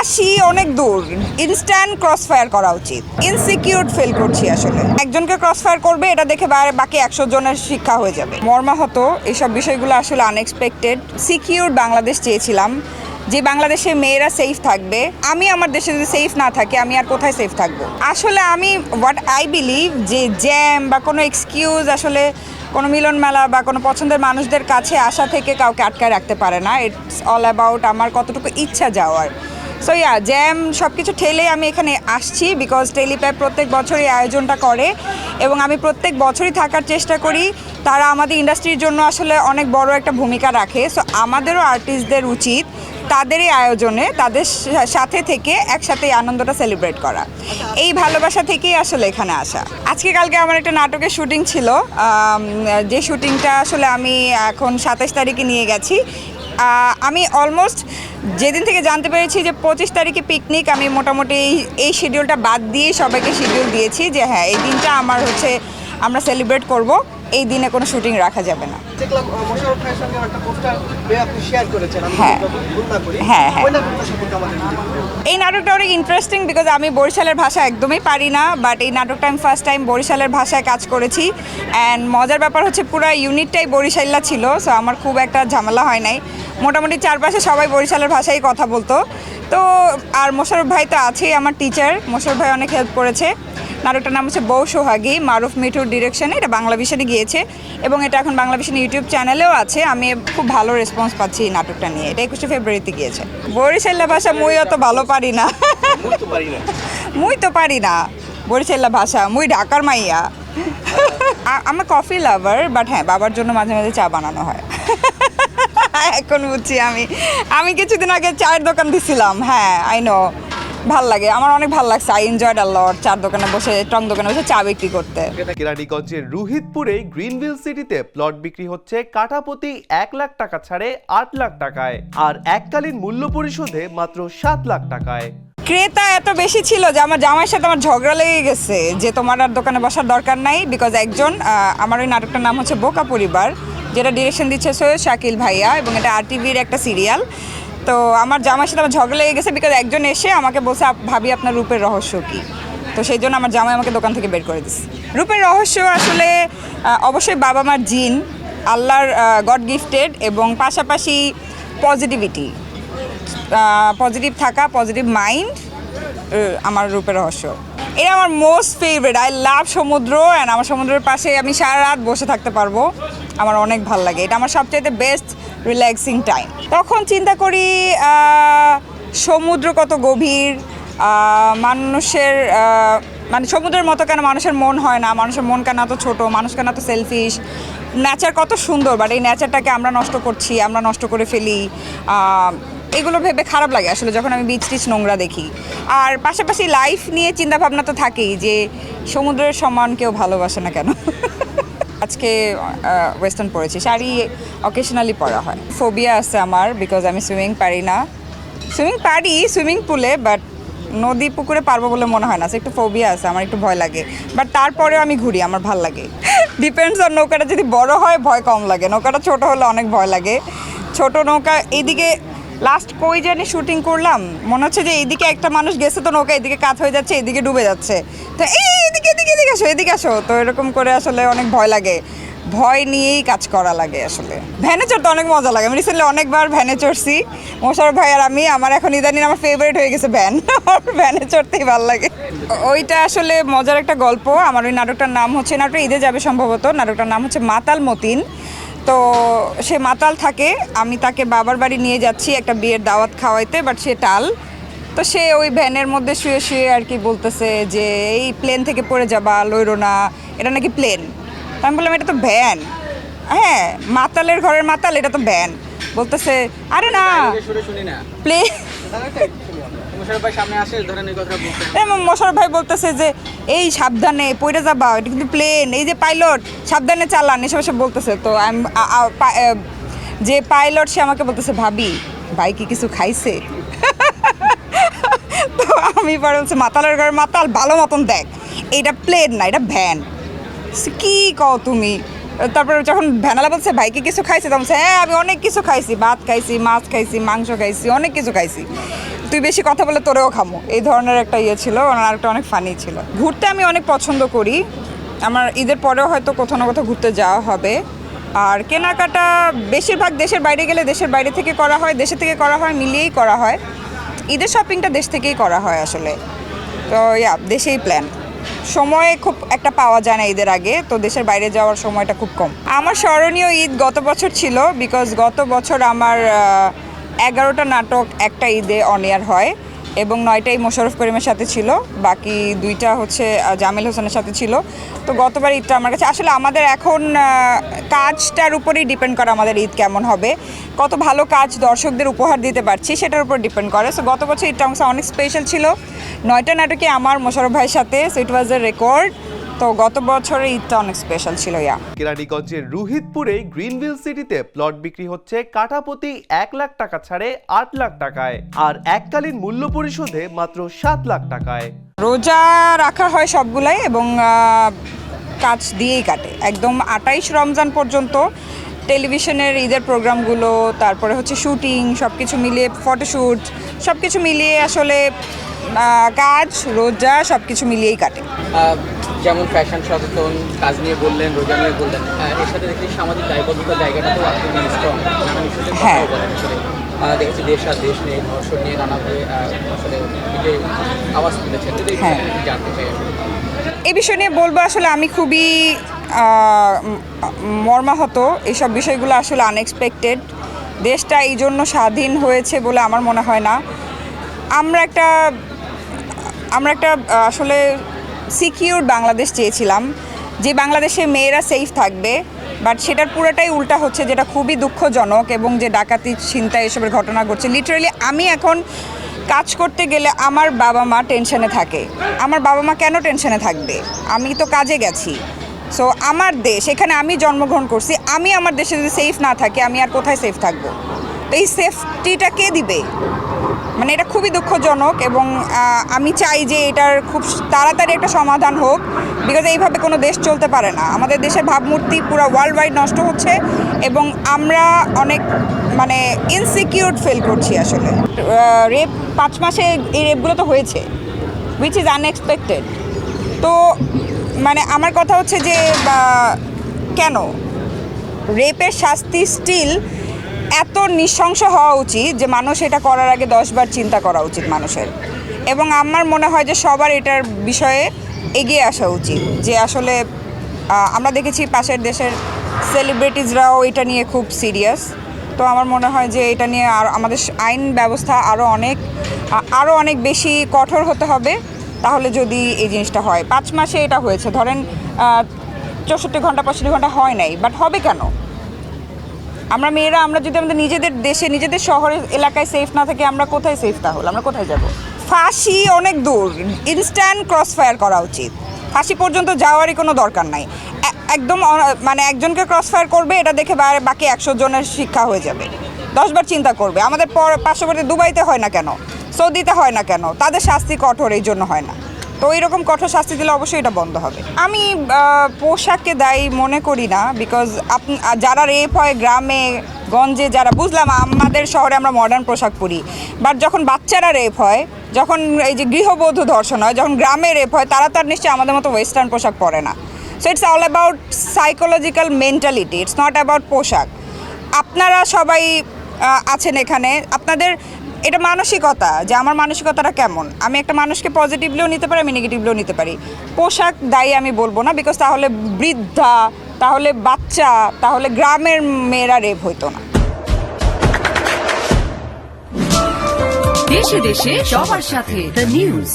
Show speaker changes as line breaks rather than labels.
আসি অনেক দূর, ইনস্ট্যান্ট ক্রস ফায়ার করা উচিত। ইনসিকিউর ফিল করছি আসলে। একজনকে ক্রস ফায়ার করবে এটা দেখে বাকি 100 জনের শিক্ষা হয়ে যাবে। মর্মাহত এইসব বিষয়গুলো আসলে আনএক্সপেক্টেড। সিকিউর বাংলাদেশ চেয়েছিলাম, যে বাংলাদেশে মেয়েরা সেফ থাকবে। আমি আমার দেশে যদি সেফ না থাকে আমি আর কোথায় সেফ থাকবো? আসলে আমি হোয়াট আই বিলিভ যে জ্যাম বা কোনো এক্সকিউজ আসলে কোনো মিলন মেলা বা কোনো পছন্দের মানুষদের কাছে আসা থেকে কাউকে আটকায় রাখতে পারে না। ইটস অল অ্যাবাউট আমার কতটুকু ইচ্ছা যাওয়ার। সো জ্যাম সব কিছু ঠেলে আমি এখানে আসছি বিকজ টেলিপ্যাপ প্রত্যেক বছরই আয়োজনটা করে এবং আমি প্রত্যেক বছরই থাকার চেষ্টা করি। তারা আমাদের ইন্ডাস্ট্রির জন্য আসলে অনেক বড় একটা ভূমিকা রাখে। সো আমাদেরও আর্টিস্টদের উচিত তাদের এই আয়োজনে তাদের সাথে থেকে একসাথে এই আনন্দটা সেলিব্রেট করা। এই ভালোবাসা থেকেই আসলে এখানে আসা। আজকে কালকে আমার একটা নাটকের শুটিং ছিল, যে শুটিংটা আসলে আমি এখন 27 তারিখে নিয়ে গেছি। আমি অলমোস্ট যেদিন থেকে জানতে পেরেছি যে 25 তারিখে পিকনিক, আমি মোটামুটি এই শিডিউলটা বাদ দিয়ে সবাইকে শিডিউল দিয়েছি যে হ্যাঁ এই দিনটা আমার আমরা সেলিব্রেট করব, এই দিনে কোনো শুটিং রাখা যাবে না। হ্যাঁ, এই নাটকটা অনেক ইন্টারেস্টিং বিকজ আমি বরিশালের ভাষা একদমই পারি না, বাট এই নাটকটা আমি ফার্স্ট টাইম বরিশালের ভাষায় কাজ করেছি। অ্যান্ড মজার ব্যাপার হচ্ছে পুরো ইউনিটটাই বরিশাল্লা ছিল, সো আমার খুব একটা ঝামেলা হয় নাই। মোটামুটি চারপাশে সবাই বরিশালের ভাষায় কথা বলতো। তো আর মোশাররফ ভাই তো আছেই আমার টিচার, মোশাররফ ভাই অনেক হেল্প করেছে। নাটকটার নাম হচ্ছে বউ সোহাগী, মারুফ মিঠুর ডিরেকশনে। এটা বাংলা ভিশনে গিয়েছে এবং এটা এখন বাংলা ভিশন ইউটিউব চ্যানেলেও আছে। আমি খুব ভালো রেসপন্স পাচ্ছি এই নাটকটা নিয়ে। এটা 21 ফেব্রুয়ারিতে গিয়েছে। বরিশাল্লা ভাষা মুই অত ভালো পারি না। মুই তো পারি না বরিশাল্লা ভাষা, মুই ঢাকার মাইয়া। আমার কফি লাভার, বাট হ্যাঁ বাবার জন্য মাঝে মাঝে চা বানানো হয়। এখন বুঝছি আমি কিছুদিন আগে চায়ের দোকান দিছিলাম। হ্যাঁ আই নো, ভাল লাগে, আমার অনেক ভালো লাগছে। আই এনজয়েড আ লট চার দোকানে বসে, টং দোকানে বসে চা বিক্রি করতে।
কেরানীগঞ্জের রুহিতপুরে গ্রিনভিল সিটিতে প্লট বিক্রি হচ্ছে কাঠাপ্রতি 1 লাখ টাকা ছাড়ে 8 লাখ টাকায়, আর এককালীন মূল্য পরিশোধে মাত্র 7 লাখ টাকায়।
ক্রেতা এত বেশি ছিল যে আমার জামাইয়ের সাথে আমার ঝগড়া লেগে গেছে যে তোমার আর দোকানে বসার দরকার নাই। বিকজ একজন, আমার ওই নাটকটার নাম হচ্ছে বোকা পরিবার, যেটা ডিরেকশন দিচ্ছে সৈয়দ শাকিল ভাইয়া এবং এটা RTVর একটা সিরিয়াল। তো আমার জামাইয়ের সাথে আমার ঝগড়া লেগে গেছে বিকজ একজন এসে আমাকে বলছে ভাবি আপনার রূপের রহস্য কী। তো সেই জন্য আমার জামাই আমাকে দোকান থেকে বের করে দিচ্ছে। রূপের রহস্য আসলে অবশ্যই বাবা মার জিন, আল্লাহর গড গিফটেড, এবং পাশাপাশি পজিটিভিটি, পজিটিভ থাকা, পজিটিভ মাইন্ড আমার রূপের রহস্য। এটা আমার মোস্ট ফেভারিট। আই লাভ সমুদ্র, অ্যান্ড আমার সমুদ্রের পাশে আমি সারা রাত বসে থাকতে পারবো, আমার অনেক ভালো লাগে। এটা আমার সবচাইতে বেস্ট রিল্যাক্সিং টাইম। তখন চিন্তা করি সমুদ্র কত গভীর, মানুষের মানে সমুদ্রের মতো কেন মানুষের মন হয় না, মানুষের মন কেন এত ছোটো, মানুষ কেন এত সেলফিশ, নেচার কত সুন্দর, বাট এই নেচারটাকে আমরা নষ্ট করছি, আমরা নষ্ট করে ফেলি। এগুলো ভেবে খারাপ লাগে আসলে যখন আমি বিচ টিচ নোংরা দেখি। আর পাশাপাশি লাইফ নিয়ে চিন্তাভাবনা তো থাকেই যে সমুদ্রের সমান কেউ ভালোবাসে না কেন। আজকে ওয়েস্টার্ন পরেছি, শাড়ি অকেশনালি পরা হয়। ফোবিয়া আছে আমার বিকজ আমি সুইমিং পারি না। সুইমিং পুলে, বাট নদী পুকুরে পারবো বলে মনে হয় না। একটু ফোবিয়া আছে আমার, একটু ভয় লাগে, বাট তারপরেও আমি ঘুরি, আমার ভাল লাগে। ডিপেন্ডস অন নৌকাটা যদি বড় হয় ভয় কম লাগে, নৌকাটা ছোট হলে অনেক ভয় লাগে। ছোট নৌকা এইদিকে লাস্ট কই জানি শুটিং করলাম, মনে হচ্ছে যে এইদিকে একটা মানুষ গেছে তো নৌকা এদিকে কাত হয়ে যাচ্ছে, এদিকে ডুবে যাচ্ছে, তো এদিকে আসো, তো এরকম করে আসলে অনেক ভয় লাগে। ভয় নিয়েই কাজ করা লাগে আসলে। ভ্যানে চড়তে অনেক মজা লাগে। আমি রিসেন্টলি অনেকবার ভ্যানে চড়ছি, মোশাররফ ভাই আর আমি। আমার এখন ইদানিং আমার ফেভারিট হয়ে গেছে ভ্যান, আমার ভ্যানে চড়তেই ভালো লাগে। ওইটা আসলে মজার একটা গল্প। আমার ওই নাটকটার নাম হচ্ছে, নাটকটা ঈদে যাবে সম্ভবত, নাটকটার নাম হচ্ছে মাতাল মতিন। তো সে মাতাল থাকে, আমি তাকে বাবার বাড়ি নিয়ে যাচ্ছি একটা বিয়ের দাওয়াত খাওয়াইতে, বাট সে টাল। তো সে ওই ভ্যানের মধ্যে শুয়ে শুয়ে আর কি বলতেছে যে এই প্লেন থেকে পড়ে যাবা, লইরো না, এটা নাকি প্লেন। আমি বললাম এটা তো ভ্যান। হ্যাঁ, মাতালের ঘরের মাতাল, এটা তো ভ্যান। বলতেছে আরে না প্লেন। মোশাররফ ভাই বলতেছে যে এই সাবধানে পড়ে যাবা, এটা কিন্তু প্লেন, এই যে পাইলট সাবধানে চালান, এসব বলতেছে। তো যে পাইলট সে আমাকে বলতেছে ভাবি ভাই কি কিছু খাইছে। তো আমি পরে বলছি মাতালের ঘরের মাতাল, ভালো মতন দেখ, এইটা প্লেন না, এটা ভ্যান। কি কও তুমি? তারপরে যখন ভ্যানালা বলছে ভাই কি কিছু খাইছে, তখন হ্যাঁ আমি অনেক কিছু খাইছি, ভাত খাইছি, মাছ খাইছি, মাংস খাইছি, অনেক কিছু খাইছি। তুই বেশি কথা বলে তোরেও খামো, এই ধরনের একটা ইয়ে ছিল। ওনার একটা অনেক ফানি ছিল। ঘুরতে আমি অনেক পছন্দ করি, আমার ঈদের পরেও হয়তো কোথাও না কোথাও ঘুরতে যাওয়া হবে। আর কেনাকাটা বেশিরভাগ দেশের বাইরে গেলে দেশের বাইরে থেকে করা হয়, দেশে থেকে করা হয়, মিলিয়েই করা হয়। ঈদের শপিংটা দেশ থেকেই করা হয় আসলে। তো দেশেই প্ল্যান। সময় খুব একটা পাওয়া যায় না ঈদের আগে, তো দেশের বাইরে যাওয়ার সময়টা খুব কম। আমার স্মরণীয় ঈদ গত বছর ছিল, বিকজ গত বছর আমার 11টা নাটক একটা ঈদে অন এয়ার হয় এবং 9টাই মোশাররফ করিমের সাথে ছিল, বাকি 2টা হচ্ছে জামিল হোসেনের সাথে ছিল। তো গতবার ঈদটা আমার কাছে আসলে আমাদের এখন কাজটার উপরেই ডিপেন্ড করে আমাদের ঈদ কেমন হবে, কত ভালো কাজ দর্শকদের উপহার দিতে পারছি সেটার উপর ডিপেন্ড করে। সো গত বছর ঈদটা আমার কাছে অনেক স্পেশাল ছিল, 9টা নাটকে আমার মোশাররফ ভাইয়ের সাথে, so it was A record. তো গত বছরের ঈদটা অনেক স্পেশাল ছিল।
কেরানীগঞ্জের রুহিতপুরে গ্রিনভিল সিটিতে প্লট বিক্রি হচ্ছে কাঠাপ্রতি 1 লাখ টাকা ছাড়ে 8 লাখ টাকায়, আর এককালীন মূল্য পরিশোধে মাত্র 7 লাখ টাকায়।
রোজা রাখা হয় সবগুলাই এবং কাজ দিয়েই কাটে একদম 28 রমজান পর্যন্ত। টেলিভিশনের ঈদের প্রোগ্রামগুলো, তারপরে হচ্ছে শুটিং, সব কিছু মিলিয়ে ফটোশ্যুট, সব কিছু মিলিয়ে আসলে কাজ রোজা সব কিছু মিলিয়েই কাটে।
যেমন ফ্যাশন সচেতন কাজ নিয়ে বললেন, রোজা নিয়ে বললেন, এর সাথে দেখছি সামাজিক দায়বদ্ধতার জায়গাটাতেও আপনি স্ট্রং, নানান ইস্যুতে
হ্যাঁ।
কথাও বলেন। আসলে দেখেছি দেশ আর দেশ নিয়ে ধর্ষণ নিয়ে নানাভাবে আসলে নিজে আওয়াজ তুলেছেন, যদি এই বিষয়টা একটু জানতে চাই আসলে।
এই বিষয় নিয়ে বলবো আসলে আমি খুবই মর্মাহত। এইসব বিষয়গুলো আসলে আনএক্সপেক্টেড। দেশটা এই জন্য স্বাধীন হয়েছে বলে আমার মনে হয় না। আমরা একটা আসলে সিকিউর বাংলাদেশ চেয়েছিলাম, যে বাংলাদেশে মেয়েরা সেফ থাকবে, বাট সেটার পুরোটাই উল্টা হচ্ছে, যেটা খুবই দুঃখজনক। এবং যে ডাকাতি, ছিনতাই এসবের ঘটনা ঘটছে, লিটারালি আমি এখন কাজ করতে গেলে আমার বাবা মা টেনশনে থাকে। আমার বাবা মা কেন টেনশনে থাকবে? আমি তো কাজে গেছি। সো আমার দেশ, এখানে আমি জন্মগ্রহণ করছি, আমি আমার দেশে যদি সেফ না থাকি আমি আর কোথায় সেফ থাকবো? তো এই সেফটিটা কে দিবে? মানে এটা খুবই দুঃখজনক এবং আমি চাই যে এটার খুব তাড়াতাড়ি একটা সমাধান হোক, বিকজ এইভাবে কোনো দেশ চলতে পারে না। আমাদের দেশের ভাবমূর্তি পুরো ওয়ার্ল্ড ওয়াইড নষ্ট হচ্ছে এবং আমরা অনেক মানে ইনসিকিউর ফিল করছি আসলে। রেপ 5 মাসে এই রেপগুলো তো হয়েছে, উইচ ইজ আনএক্সপেক্টেড। তো মানে আমার কথা হচ্ছে যে কেন রেপের শাস্তি স্টিল এত নৃশংস হওয়া উচিত যে মানুষ এটা করার আগে 10 বার চিন্তা করা উচিত মানুষের। এবং আমার মনে হয় যে সবার এটার বিষয়ে এগিয়ে আসা উচিত, যে আসলে আমরা দেখেছি পাশের দেশের সেলিব্রিটিজরাও এটা নিয়ে খুব সিরিয়াস। তো আমার মনে হয় যে এটা নিয়ে আর আমাদের আইন ব্যবস্থা আরও অনেক বেশি কঠোর হতে হবে, তাহলে যদি এই জিনিসটা হয়। 5 মাসে এটা হয়েছে, ধরেন 64 ঘন্টা 65 ঘন্টা হয় নাই, বাট হবে কেন? আমরা মেয়েরা আমরা যদি আমাদের নিজেদের দেশে নিজেদের শহরের এলাকায় সেফ না থাকি, আমরা কোথায় সেফ? তাহলে আমরা কোথায় যাব? ফাঁসি অনেক দূর, ইনস্ট্যান্ট ক্রস ফায়ার করা উচিত। ফাঁসি পর্যন্ত যাওয়ারই কোনো দরকার নাই। একদম মানে একজনকে ক্রস ফায়ার করবে, এটা দেখে বাকি 100 জনের শিক্ষা হয়ে যাবে। 10 বার চিন্তা করবে। আমাদের পার্শ্ববর্তী দুবাইতে হয় না কেন? সৌদিতে হয় না কেন? তাদের শাস্তি কঠোর এই জন্য হয় না। তো এইরকম কঠোর শাস্তি দিলে অবশ্যই এটা বন্ধ হবে। আমি পোশাককে দায়ী মনে করি না, বিকজ যারা রেপ হয় গ্রামে গঞ্জে, যারা বুঝলাম আমাদের শহরে আমরা মডার্ন পোশাক পরি, বাট যখন বাচ্চারা রেপ হয়, যখন এই যে গৃহবধূ ধর্ষণ হয়, যখন গ্রামে রেপ হয়, তারা তার নিশ্চয়ই আমাদের মতো ওয়েস্টার্ন পোশাক পরে না। So it's all about psychological mentality, it's not about পোশাক। আপনারা সবাই আছেন এখানে, আপনাদের এটা মানসিকতা, যে আমার মানসিকতাটা কেমন। আমি একটা মানুষকে পজিটিভলিও নিতে পারি, আমি নেগেটিভলিও নিতে পারি। পোশাক দায়ী আমি বলবো না, বিকজ তাহলে বৃদ্ধা, তাহলে বাচ্চা, তাহলে গ্রামের মেয়েরা রেপ হইতো না।
দেশে দেশে সবার সাথে দ্য নিউজ।